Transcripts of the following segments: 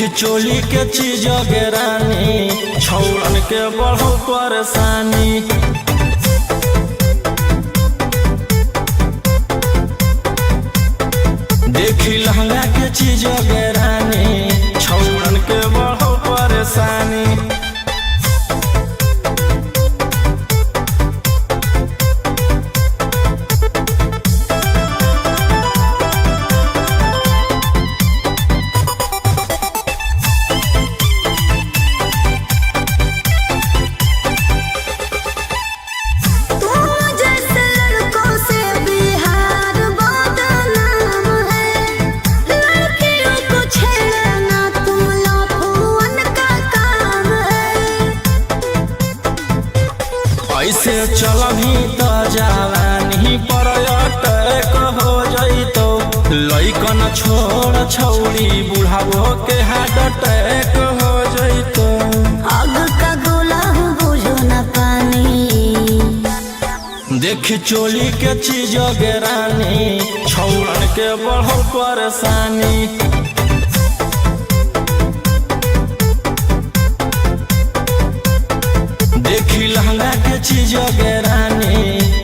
देखी चोली के चीज रानी छौड़न के बढ़ो परेशानी। देखी लहंगा के चीज रानी छौड़न के बढ़ो परेशानी। ऐसे चलही तो जवानी पर अटैक हो जइतो। लइकन छोड़ छौड़ी बुढ़ावो के हार्ट अटैक हो जइतो। आग का गोला बुझो न पानी। देखी चोली के चीज रानी छौड़न के बढ़ो परेशानी। देखी लहंगा के चीज रानी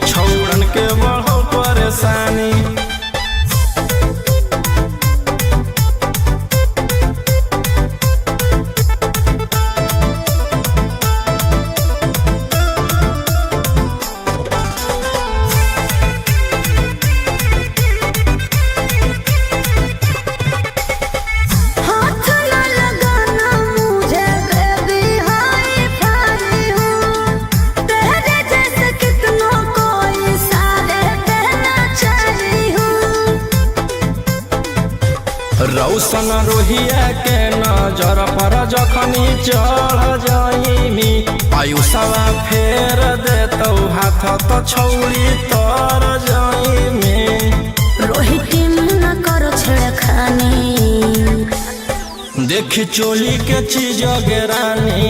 छौड़न के बढ़ो परेशानी। रौशन रोहिया के नजर पर जखनी चढ़ जाइमी। आयुषवा फेर देतौ हाथ तो छौड़ी तर जाइमी। रोहित न करो छेड़खानी। देखी चोली के चीज रानी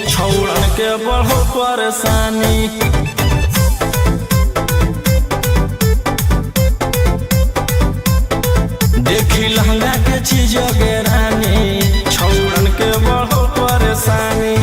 छौड़न के बढ़ो परेशानी। देखी लहंगा के चीज रानी छौड़न के बढ़ो परेशानी।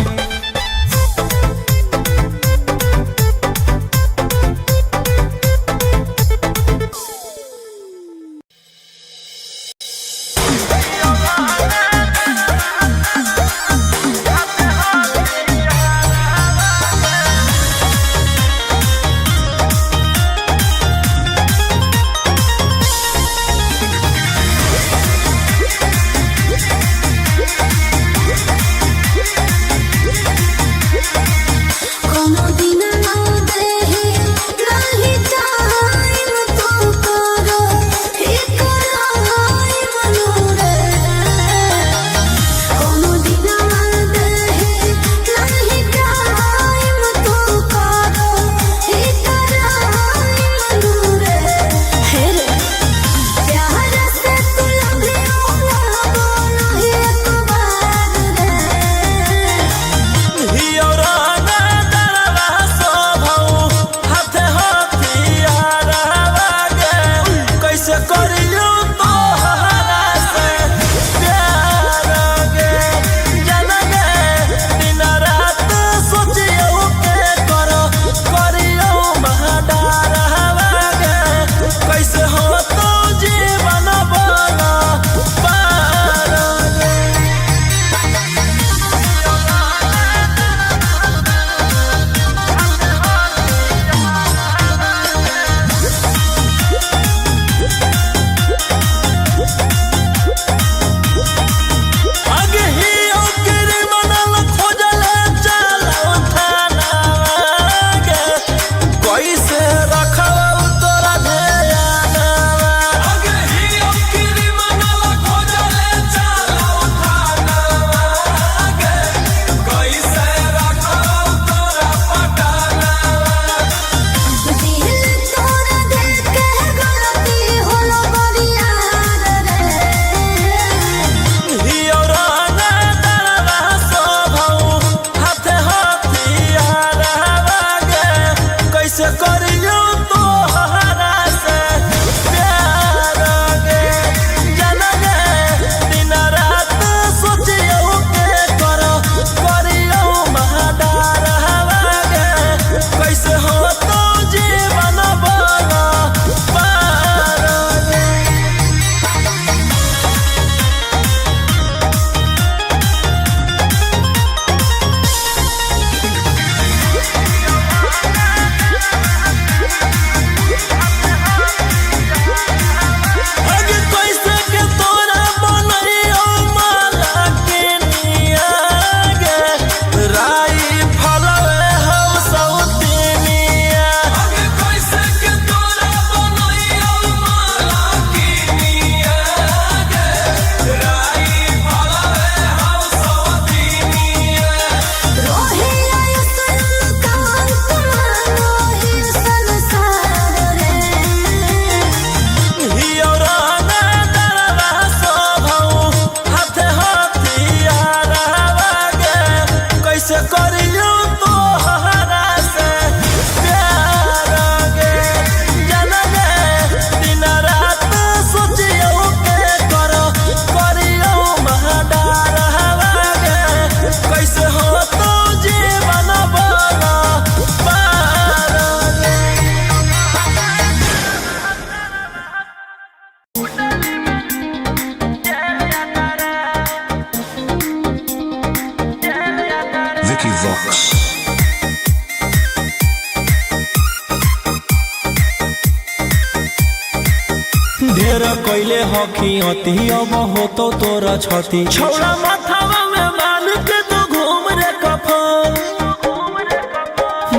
ढेर कैले हकी अति अब हो तो तोरा छती छौड़ा माथावा में बांध के तो घूम रे कफन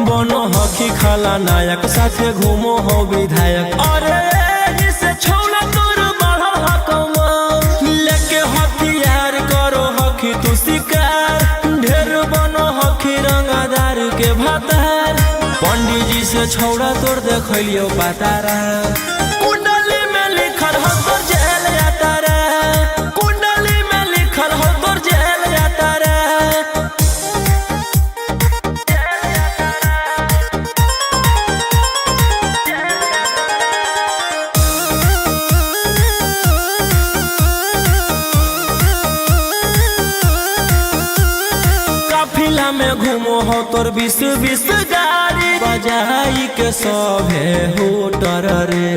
बनो हकी खाला नायक साथे घूमो हो विधायक अरे से छौड़ा तोर बढ़ल हकमा लेके हथियार करो हकी तू शिकार ढेर बनो हकी रंगादार के भातार पंडित जी से छौड़ा तोड़ देखलियो पातारा कुंडली में लिखल हो तोर जेल जाता रे कुंडली में लिखल हो तोर जेल जाता रे काफिला में घूमो हो तोर 20 गाड़ी बजाई के सभे होटर रे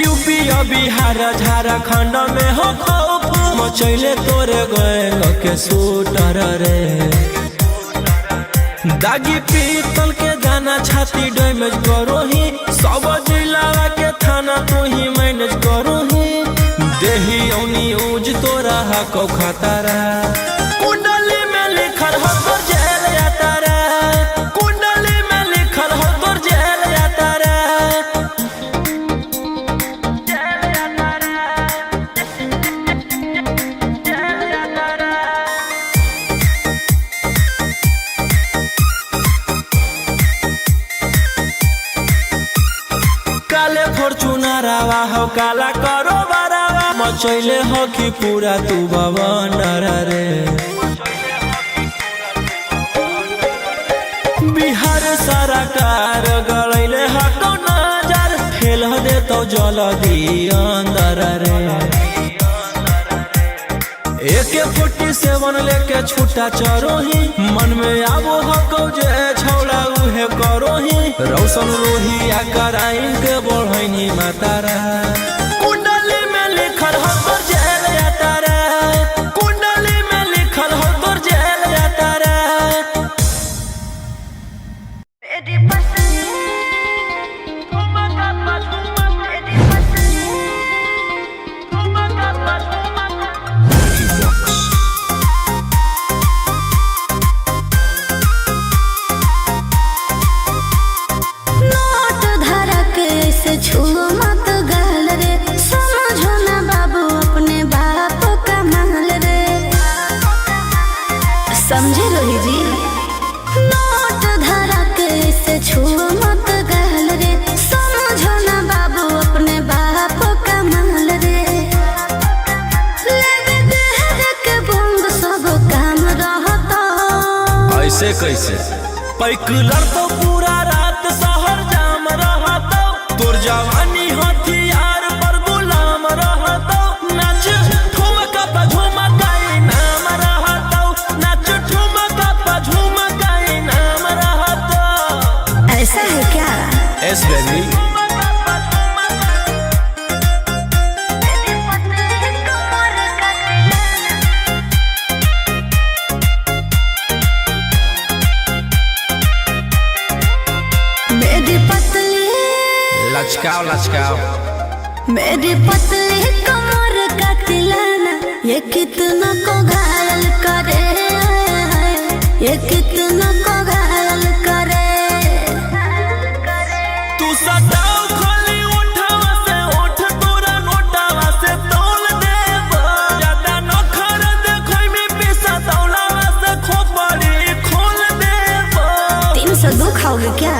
यूपी बिहार झारखंड में हो खौफ मचैले तोरे गैंग के शूटर रे दागी पीतल के दाना छाती डैमेज करो ही सब जिला के थाना तू ही मैनेज करो ही देही औनी ऊज तोरा हको खतरा कुंडली में लिखल हो तोर जेल जाता रे कुंडली में लिखल हो तोर जेल जाता रे काले फॉर्च्यूनरवा हो काला करो मचैले हो कि पूरा तू बवंडर रे बिहार सरकार गलैले हको नजर फेल दे तो जल्दी अंदर रे AK-47 लेके छूटा चरोही मन में आबो हको जे छौड़ा उहे करोही रौशन रोहिया कराइन के बढ़ैनी मातारा कुंडली में लिखल हो तोर जेल जाता रे कुंडली में लिखल हो तोर जेल जाता रे नोट धरा के से छुओ मत गाल रे समझो ना बाबू अपने बाप का माल रे समझे रोही जी नोट धरा के से छुओ मत गाल रे समझो ना बाबू अपने बाप का माल रे लेवे देहर के बंग सब काम रहता ऐसे कैसे पैकुलर तो पूरा रात शहर जाम रहता तोर जवानी हथियार पर गुलाम रहता नाच ठुमका पा झुमकाई नाम रहता नाच ठुमका पा झुमकाई नाम रहता ऐसा है क्या एस बेबी मेरी पतली लचकाओ लचकाओ मेरी पतली कमर का तिलाना ये कितना को घायल करे ये कितना को घायल करे तू सताओ खाली उठावा से उठ तोरा नोटावा से तोल देब ज्यादा नखर देखै में पैसा तौलावा से खोपड़ी खोल देब 302 खाओगे क्या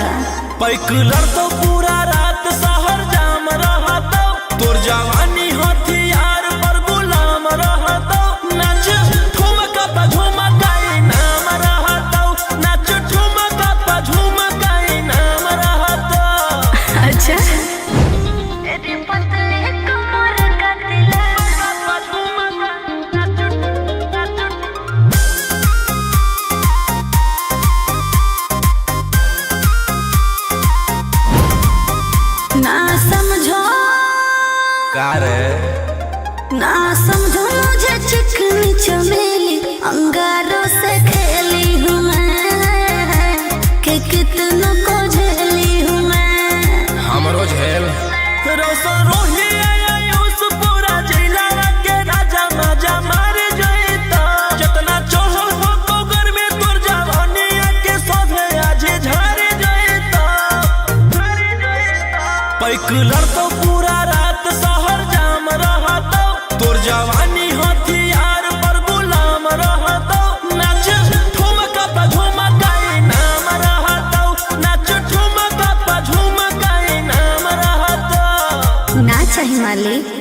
पैकुलर तो पूरा रात शहर जाम रहता तोर जवानी हथियार पर गुलाम रहता नाच ठुमका पा झुमकाई नाम रहता नाच ठुमका पा झुमकाई नाम रहता अच्छा मेरी पतली कमर का ना समझो का रे ना समझो मुझे चिकनी चमेली अंगारों से खेली हूँ मैं कि कितनों को झेली हूँ मैं रोशन रोही आयुष पूरा जिला के राजा मजा मार जइता जितना चढ़ल हो पगर में तोर जवानिया के सोभे आज झर जइता पैक लड़तो पूरा रात शहर जाम रहतो तोर जवानी हथियार पर गुलाम रहतो नाच ठुमका पा झुमकाई नाम रहतो नाच ठुमका पा झुमकाई नाम रहतो ना चाहिए मालिक।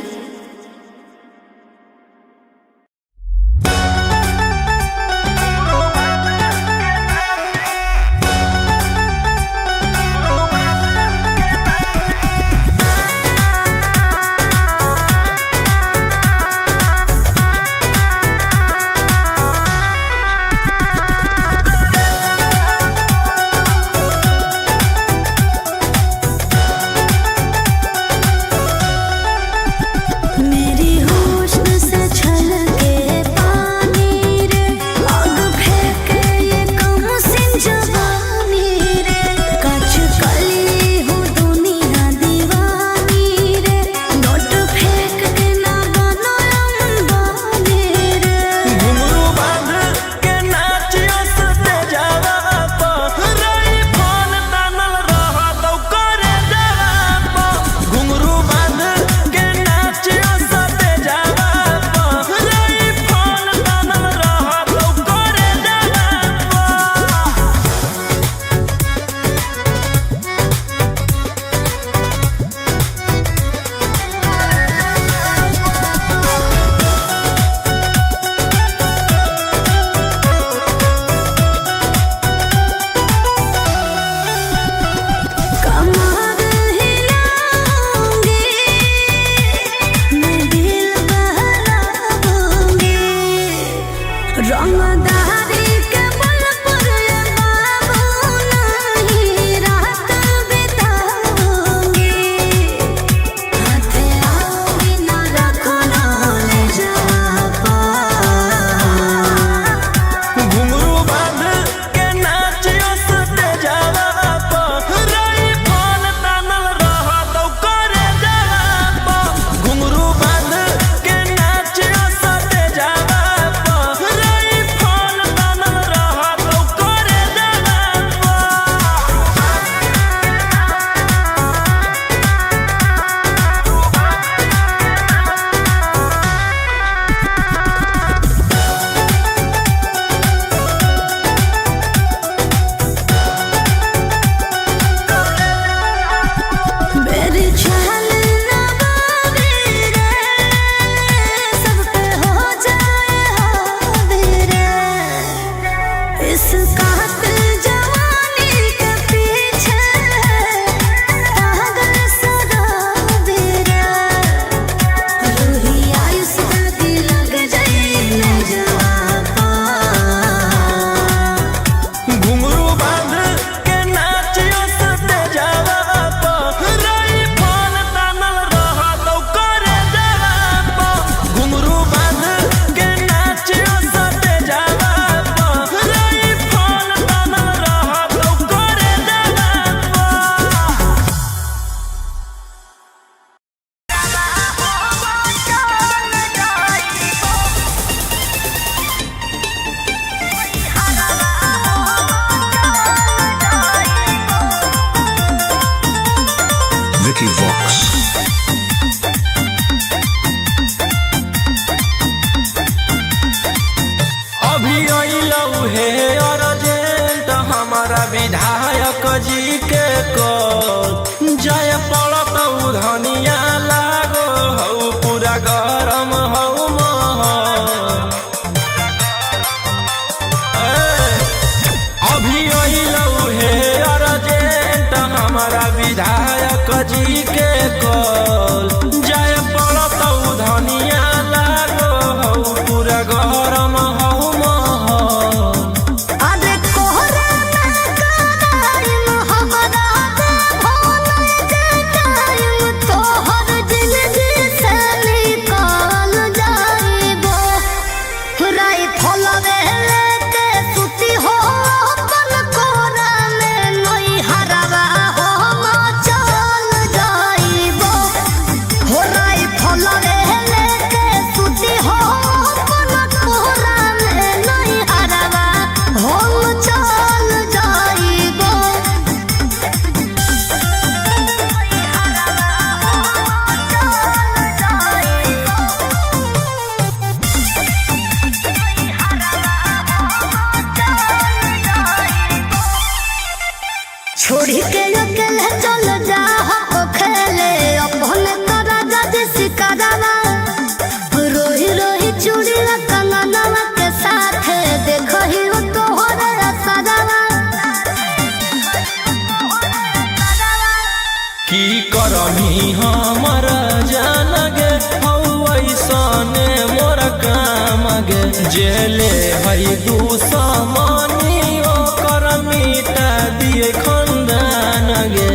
विधायक जी के को जय पड़त धनिया लागो हऊ पूरा गरम हऊ अभी अहिलऊ हे अर्जेंट हमारा विधायक जी के कॉल जय पड़त धनिया लागो हऊ पूरा गरम हऊ छोड़ी के अकेले चल जा हो खेले अपने तोरा जज सिकरवा रोही रोही चूड़िया कंगनवा के साथ देखो ही हो तोहरे असरवा की करमी हमर जान गे ऐसने मोर काम गे जेले है दुश्मनी ओकर मिटा दिए खंदान गे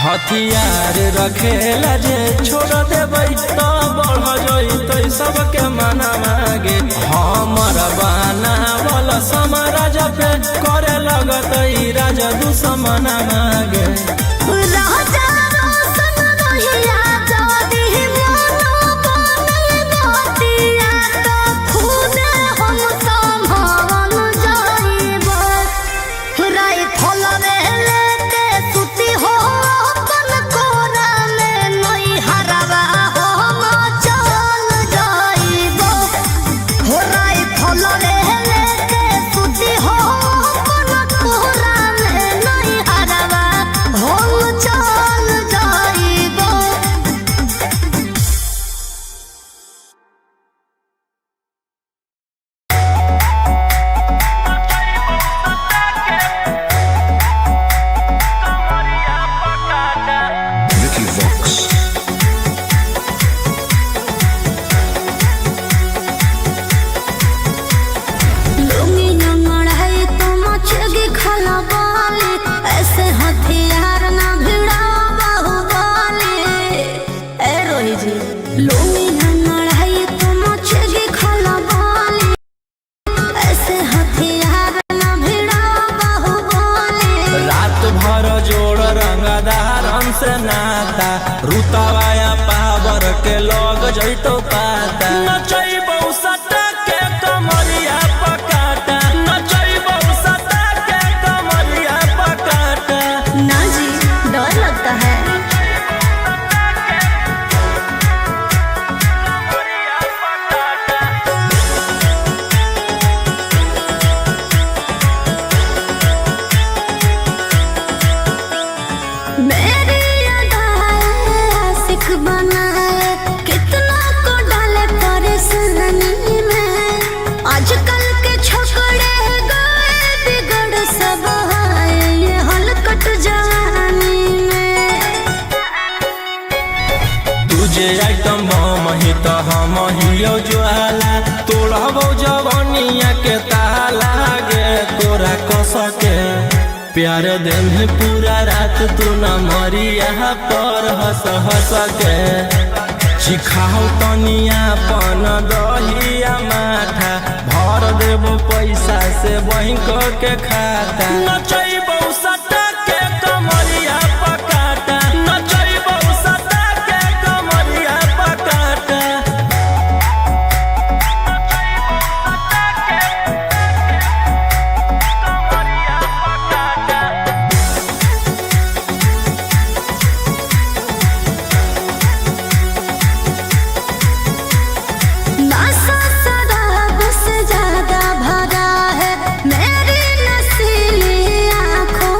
हथियार रखेला जे छोड़ देबै तो बढ़ जइतै सबके मना मागे हमर बनावल समाराज पे करे लगतै राजा दुश्मन मागे नाता रुतवाया पावर के लग जइतो पाता नचैबौ सटा के कमरिया पकाटा नचैबौ सटा के कमरिया पकाटा ना जी डर लगता है आइटम हम ही तो हम हियो ज्वाला तोड़बो जवनिया के ताला गे तोरा कसके प्यार दिन पूरा रात तू न मरिया पर हंस हंस के सिखाओ तनिया पन दहिया माथा भर देबो पैसा से बैंक के खाता नचैबौ सटा के कमरिया पकाटा नचैबौ सटा के कमरिया पकाटा ज्यादा भरा है मेरी नसीली आँखों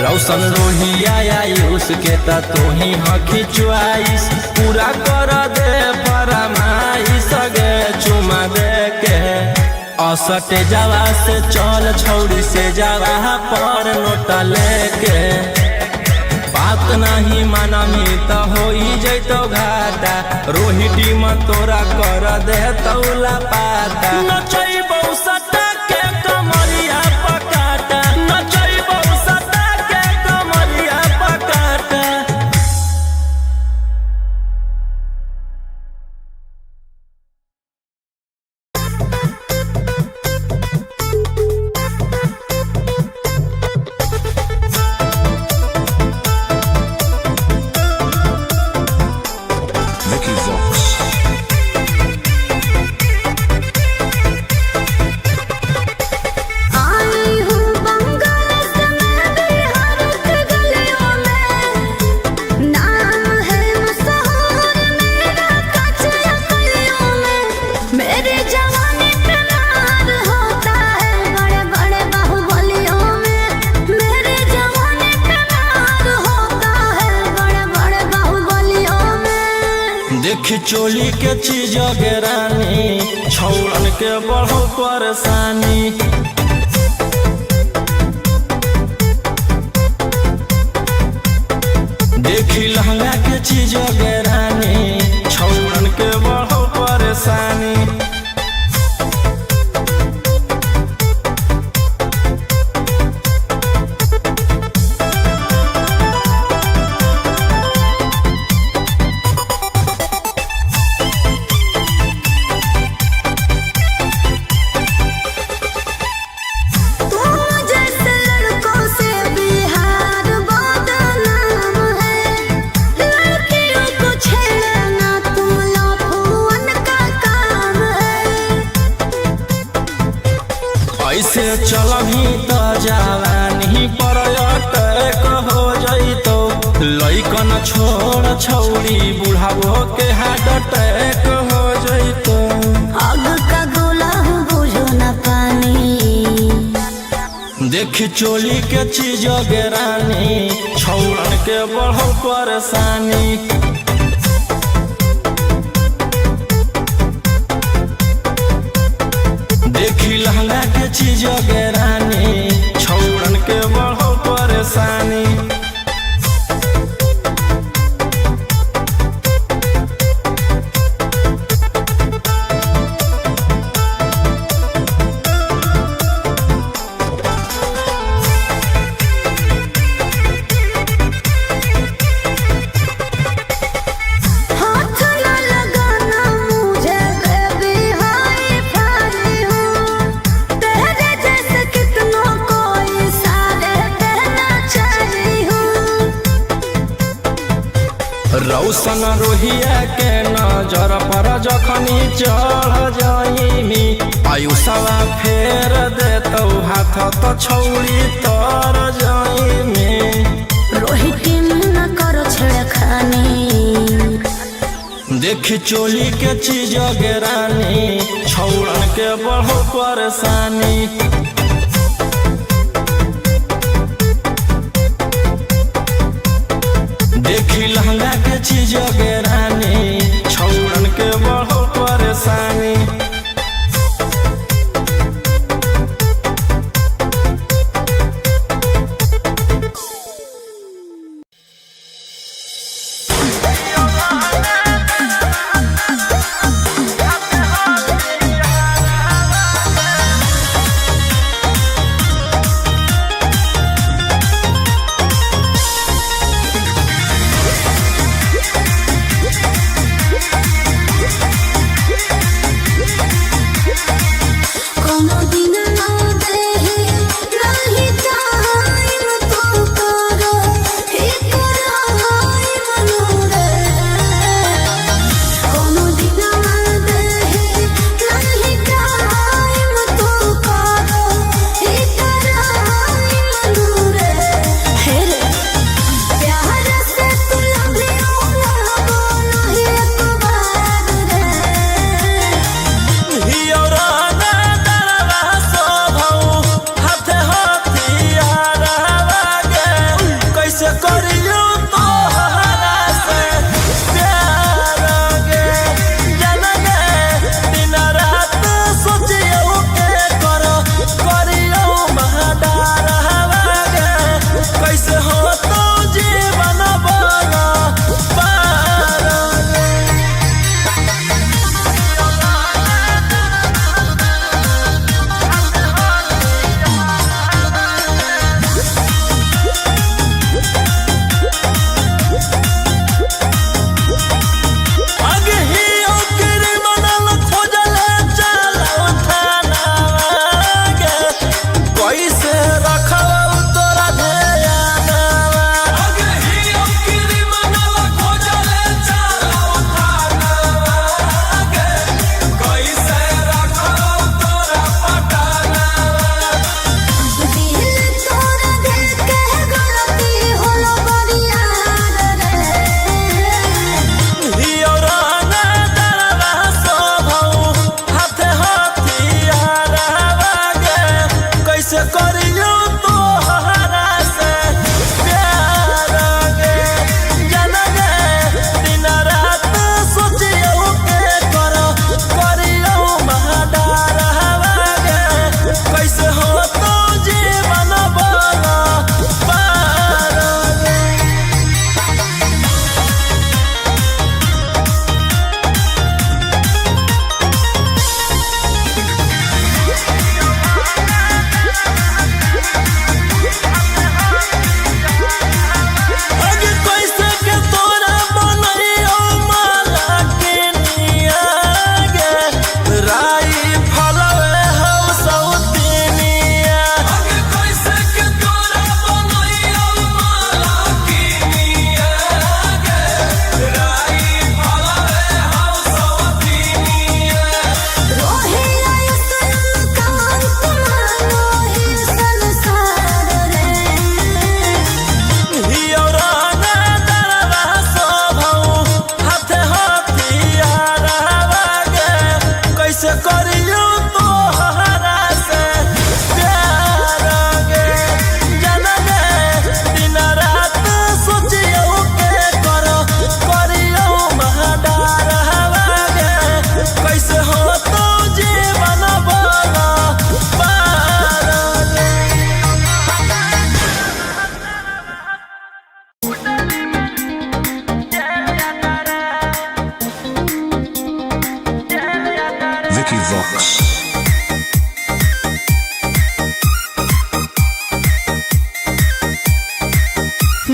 रौशन रोहिया आयुष के त तू ही हकी च्वाइस पूरा कर दे फरमाइश गे चुमा दे के असटे जावा से चल छौड़ी से जावा पर नोटा लेके बात नहीं मानमी त हो जैतो घाटा रोहिटी में तोरा कर दे तौला पाता नचैबौ सटा के कमरिया पकाटा नचैबौ सटा के कमरिया पकाटा। देखी चोली के चीज गिरानी छौड़न के बढ़ो परेशानी देखी लहंगा के चीज गिरानी छौड़न के बढ़ो परेशानी ऐसे चलही त जवानी पर अटैक हो जइतो लइकन छोड़ छौड़ी बुढ़ावो के हार्ट अटैक हो जइतो आग का गोला बुझो न पानी देखी चोली के चीज गिरानी छौड़न के बढ़ो परेशानी देखी लहंगा के चीज गिरानी छौड़न के बढ़ो परेशानी रौशन रोहिया के नजर पर जखनी चढ़ जाइमी आयुषवा फेर देतौ हाथ तो छौड़ी तर जाइमी रोहिटी न करो छेड़खानी देखी चोली के चीज गिरानी छौड़न के बढ़ो परेशानी देखी लहंगा के चीज गिरानी छौड़न के बढ़ो परेशानी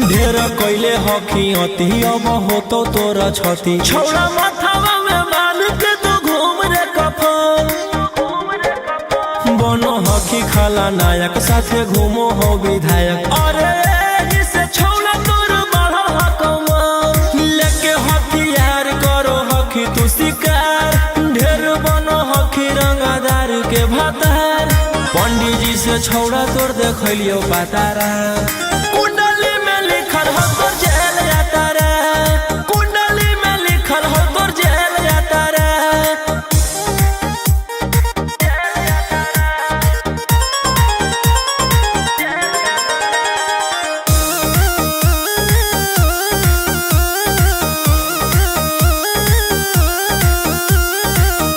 ढेर कैले हकी अति अब होतो तोरा छती छौड़ा माथावा में बांध के तू घूम रे कफन बनो हकी खाला नायक साथे घूमो हो विधायक अरे जिसे छौड़ा तोर बढ़ल हकमा लेके हथियार करो हकी तू शिकार ढेर बनो हकी रंगदार के भातार पंडित जी से छौड़ा तोर देखलियो पातारा कुंडली में लिखल हो तोर जेल जाता रे कुंडली में लिखल हो तोर जेल जाता रे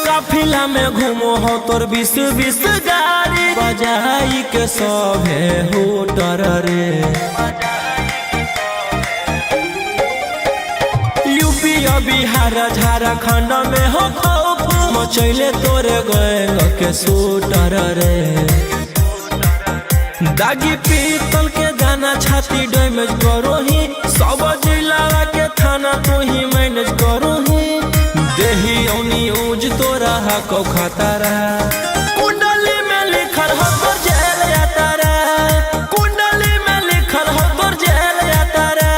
काफिला में घूमो हो तोर 20-20 गाड़ी बजाई के सभे होटर रे यूपी बिहार झारखंड में हो खौफ मचैले तोरे गैंग के शूटर रे दागी पीतल के गाना छाती डैमेज करो ही सब जिला के थाना तो ही मैनेज करो ही देही औनी ऊज तोरा हको खतरा कुंडली में लिखल हो तोर जेल जाता रे कुंडली में लिखल हो तोर जेल जाता रे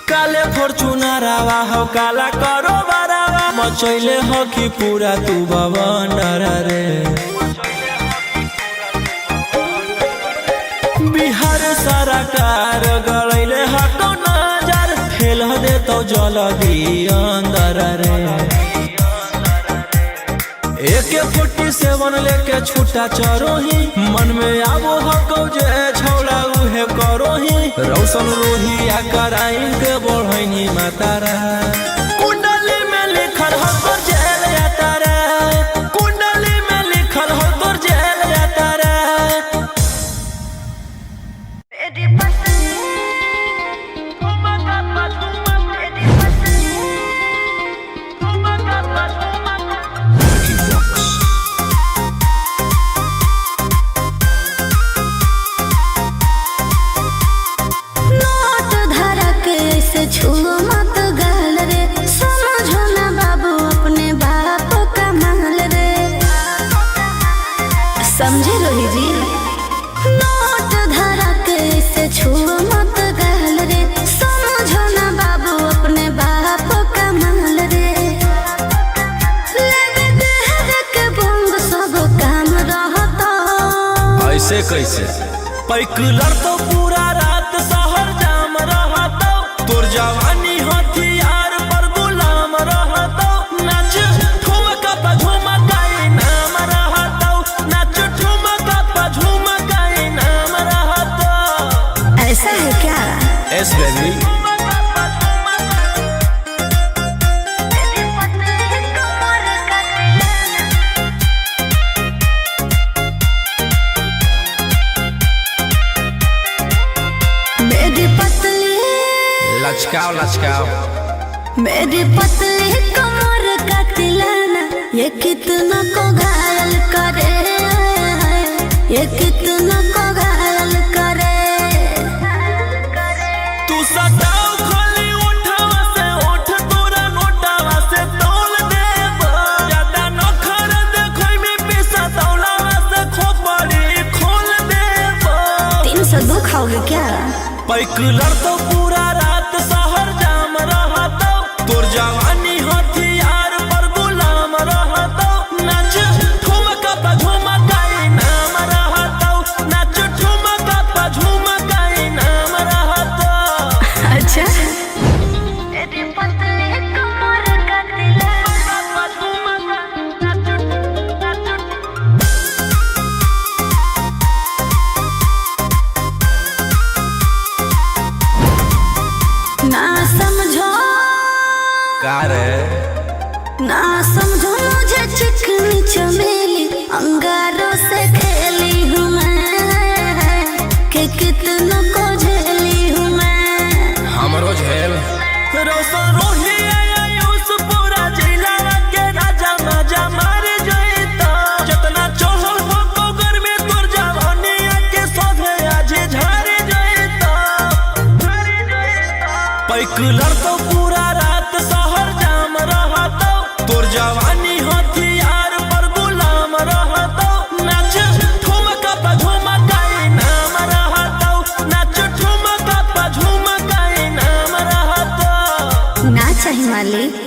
काले फॉर्च्यूनरवा हो काला करो मचैले हो कि पूरा तू बवंडर रे बिहार सरकार गलैले हटो नजर फेल देतो जल्दी अंदर रे AK-47 लेके छूटा चरोही मन में आबो हको जे छौड़ा उहे करोही रौशन रोहिया कराइन के बढ़ैनी मातारा कुंडली में लिखल हो तोर जेल जाता रे कुंडली में लिखल हो तोर जेल जाता रे समझे रोही जी नोट धरा के से छुओ मत गहल रे समझो ना बाबू अपने बाप का महल रे लेवे देह के बंग सब काम रहता ऐसे कैसे पैकलर तो पूरा रात शहर जाम रहता तोर जवानी हथियार पर गुलाम रहता नाच ठुमका पे झुमकाई नाम रहता नाच ठुमका पे झुमकाई नाम रहता ऐसा है क्या एस बेबी लचकाओ लचकाओ मेरी पतली कमर का तिलाना ये कितना को घायल करे ये कितना को घायल करे तू सताओ खाली उठावा से उठ तोरा नोटावा से तौल देब ज्यादा नखर देखै में पैसा तौलावा से खोपड़ी खोल देब 302 खाओगे क्या पैकलर तो पूरा रात शहर जाम रहता तोर जवानी हथियार पर गुलाम रहता नाच ठुमका पे झुमकाई नाम रहता नाच ठुमका पे झुमकाई नाम रहता अच्छा मेरी पतली कमर का ना समझो का रे ना समझो मुझे चिकनी चमेली अंगारों से खेली हूँ मैं कि कितनों को झेली हूँ मैं एक लड़को पूरा रात शहर जाम रहतो, तोर जवानी हथियार पर गुलाम रहतो। नाच ठुमका पे झुमकाई नाम रहतो, नाच ठुमका पे झुमकाई नाम रहतो। ना चाहिए मालिक।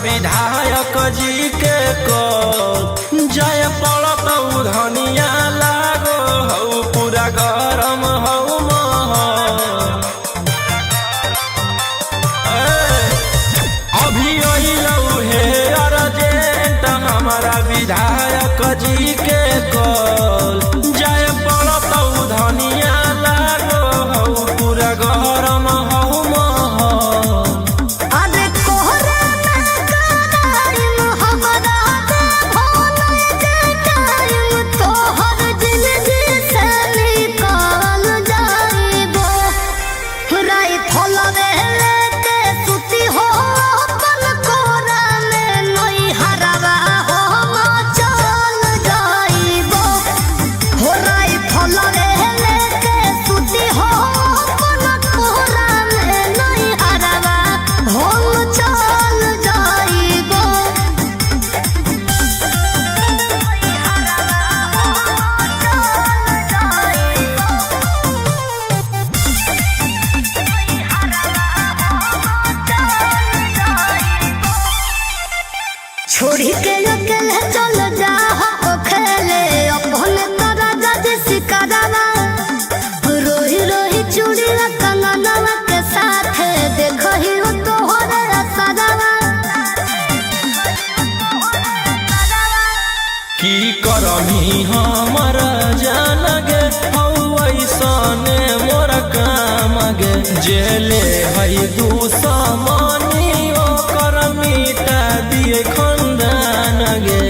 विधायक जी के को जय पड़त धनिया लागो हऊ पूरा गरम हऊ अभी अइलऊ हे अर्जेंट हमारा विधायक जी के कॉल जय पड़त धनिया लागो हऊ पूरा गरम हऊ कोरा में नई हरावा हो चल जाइबो। छोड़ी के अकेले चल जा हो खेले अपने तोरा जज सिकरवा रोही रोही चूड़ी कंगनवा के साथ देखो ही हो तोहरे असरवा की करमी हमर जान गे ऐसने मोर काम गे जेले है दुश्मनी ओकर मिटा दिए खंदान गे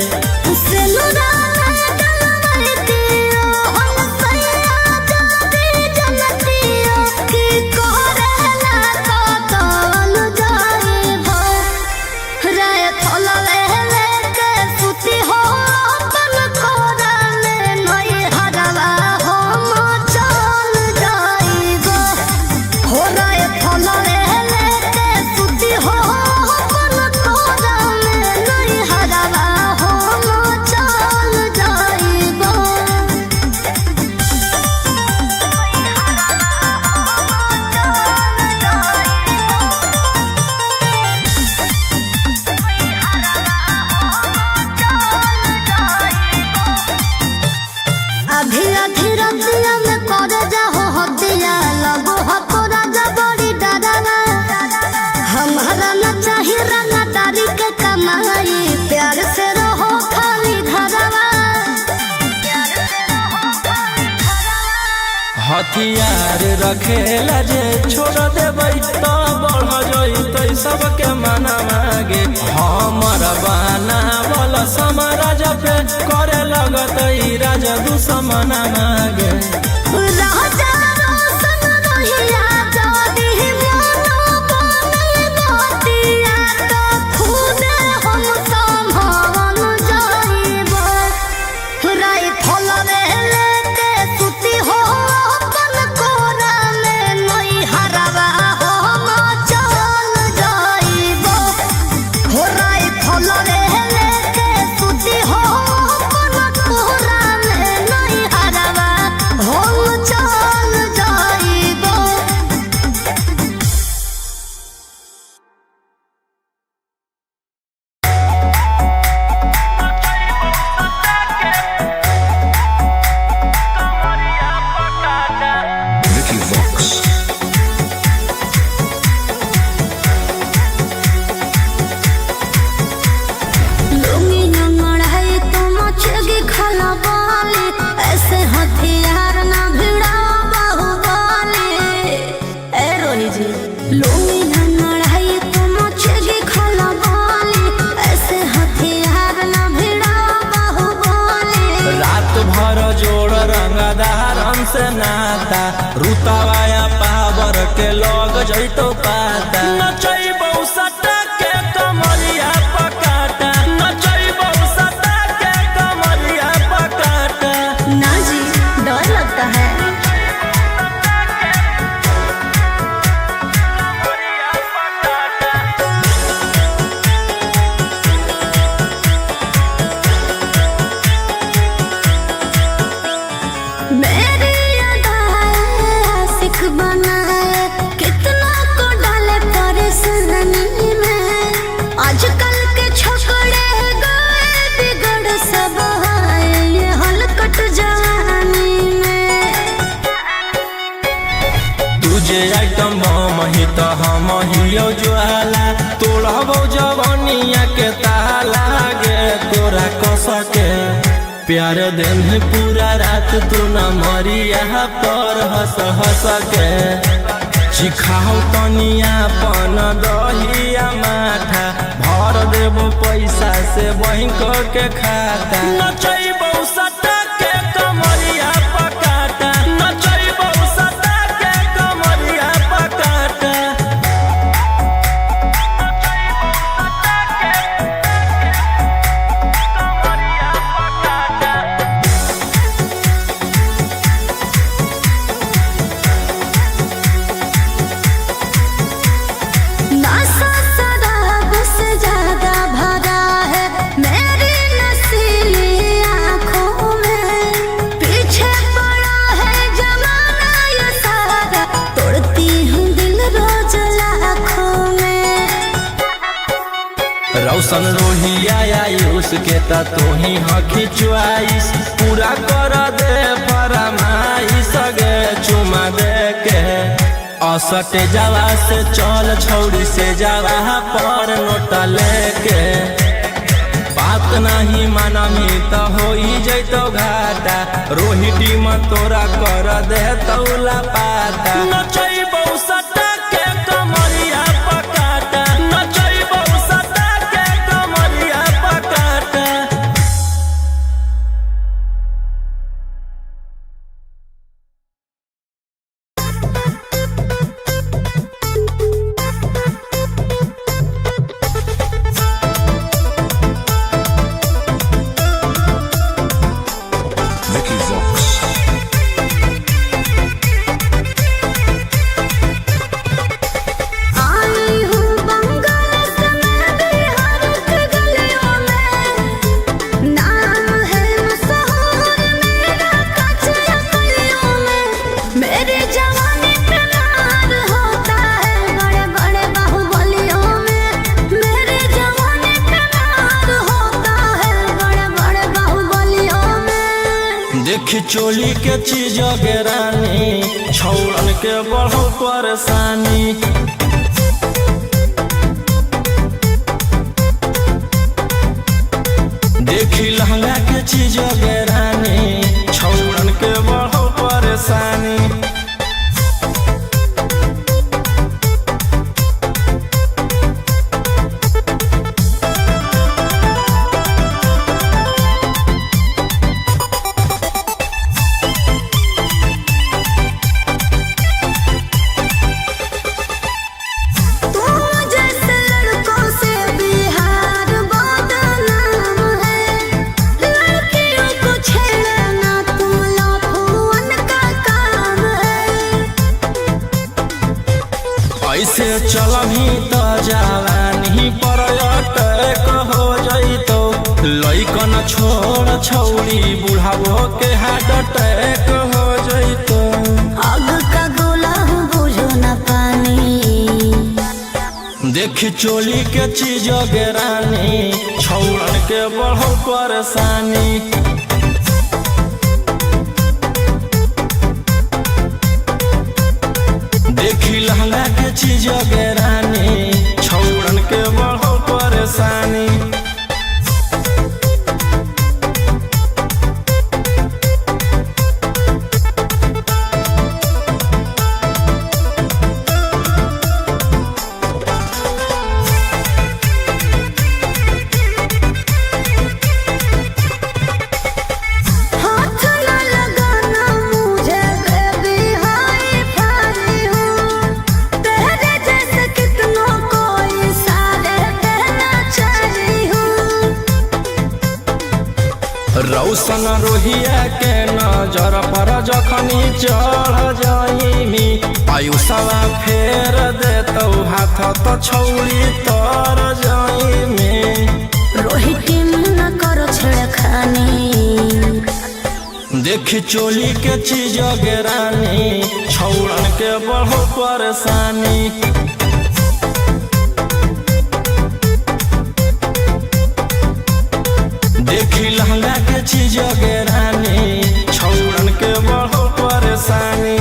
हथियार रखेला जे छोड़ देबै तो बढ़ जइतै सबके मन मागे हमर बाना वाला समाराज पे करे लगतै राजा दुश्मन मागे से नाता रुतावाया पावर के लग जइतो पाता नचैबौ सटा के कमरिया पकाटा नचैबौ सटा के कमरिया पकाटा ना जी डर लगता है आइटम बमही तो हम हियो ज्वाला तोड़बो जवनिया के ताला गे तोरा कसके प्यार दिन पूरा रात तू न मरिया पर हंस हंस के चिखाओ तनिया पन दहिया माथा भर देबो पैसा से बैंक के खाता नचैबौ सटा के कमरिया पकाटा नचैबौ सटा के कमरिया पकाटा ज्यादा भरा है मेरी नसीली आँखों में रौशन रोहिया आयुष के त तू ही हकी च्वाइस पूरा कर दे फरमाइश गे चुमा दे के असटे जावा से चल छौड़ी से जावा पर नोट लेके बात नहीं मानमी त हो जैतो घाटा रोहिटी में तोरा कर दे तौला पाता नचैबौ सटा के कमरिया पकाटा नचैबौ सटा के कमरिया पकाटा। देखी चोली के चीज गेरानी छौड़न के बढ़ो परेशानी देखी लहंगा के चीज गेरानी छौड़न के बढ़ो परेशानी ऐसे चलही त जवानी पर अटक हो जइतो लइकन छोड़ छौड़ी बुढ़ावो के हार्ट अटैक हो जइतो आग का गोला बुझो न पानी देखी चोली के चीज गेरानी छौड़न के बढ़ो परेशानी देखी लहंगा के चीज गेरानी छौड़न के बढ़ो परेशानी रौशन रोहिया के नजर पर जखनी चढ़ जाइमी आयुषवा फेर देतौ हाथ तो छौड़ी तर जाइमी रोहिटी न करो छेड़खानी देखी चोली के चीज गेरानी छौड़न के बढ़ो परेशानी देखी लहंगा के चीज गेरानी छौड़न के बढ़ो परेशानी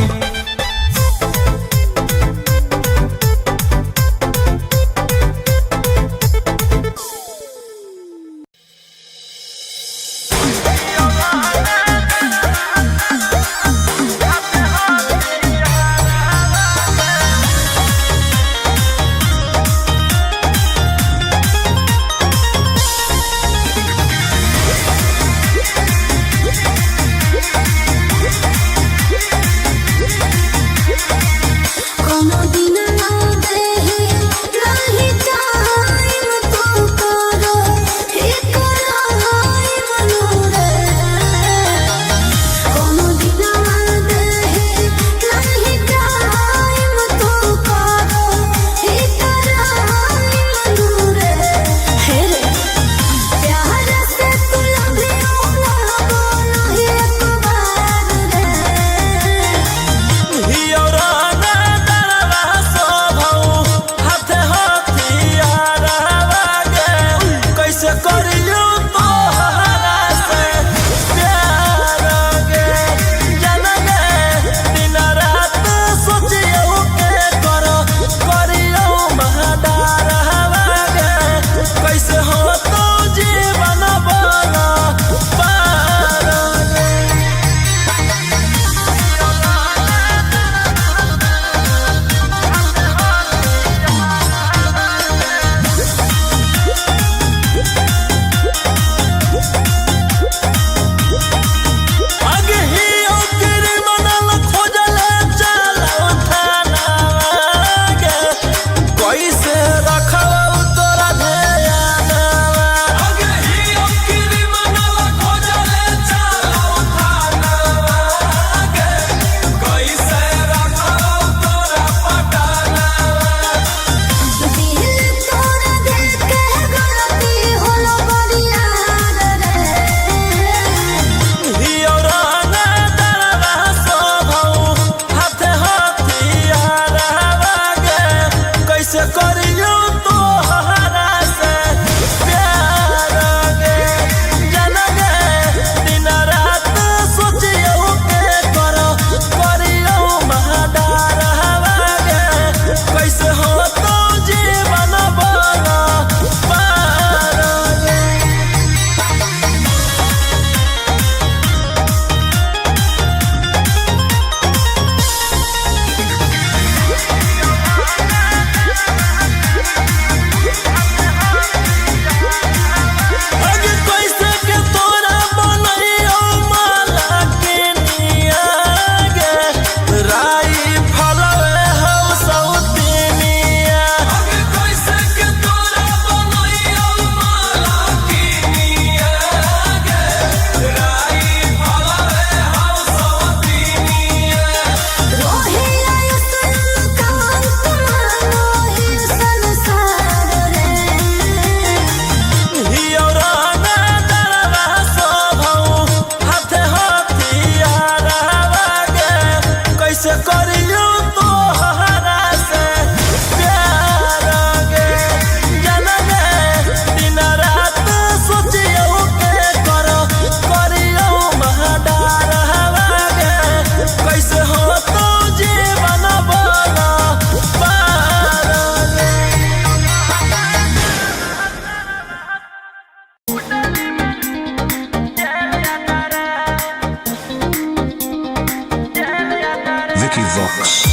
Vox.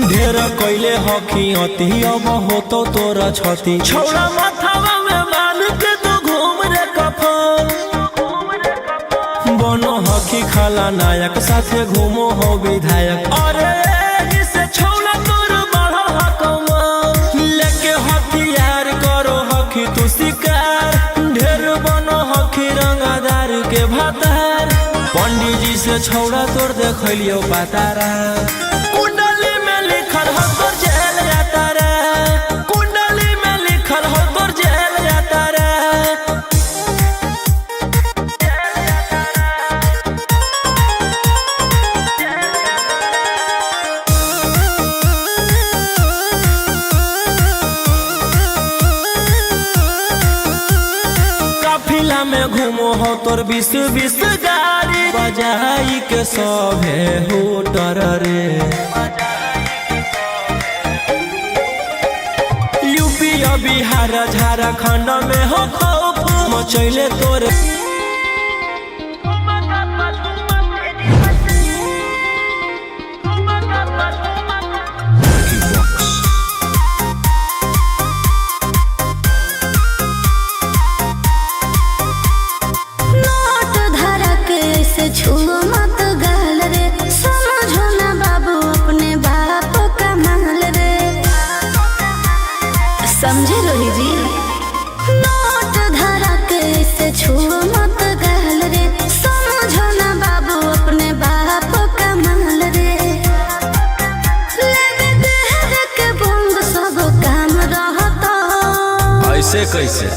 ढेर कैले हकी अति अब होतो तोरा छती छौड़ा माथावा में मान के तो घूम रे कफन बनो हकी खाला नायक साथे घूमो हो विधायक अरे से छौड़ा तोर बढ़ल हकमा लेके हथियार करो हकी तू शिकार ढेर बनो हकी रंगादार के भातार पंडित जी से छौड़ा तोर देखलियो पातारा में घूमो हो तोर 20 गाड़ी बजाई के सभे होटर रे यूपी बिहार झारखंड में हो खौफ मचैले तोरे समझे रोही जी नोट धरा के से छुओ मत गहल रे समझो ना बाबू अपने बाप का महल रे ले दे के बंग सब काम रहता ऐसे कैसे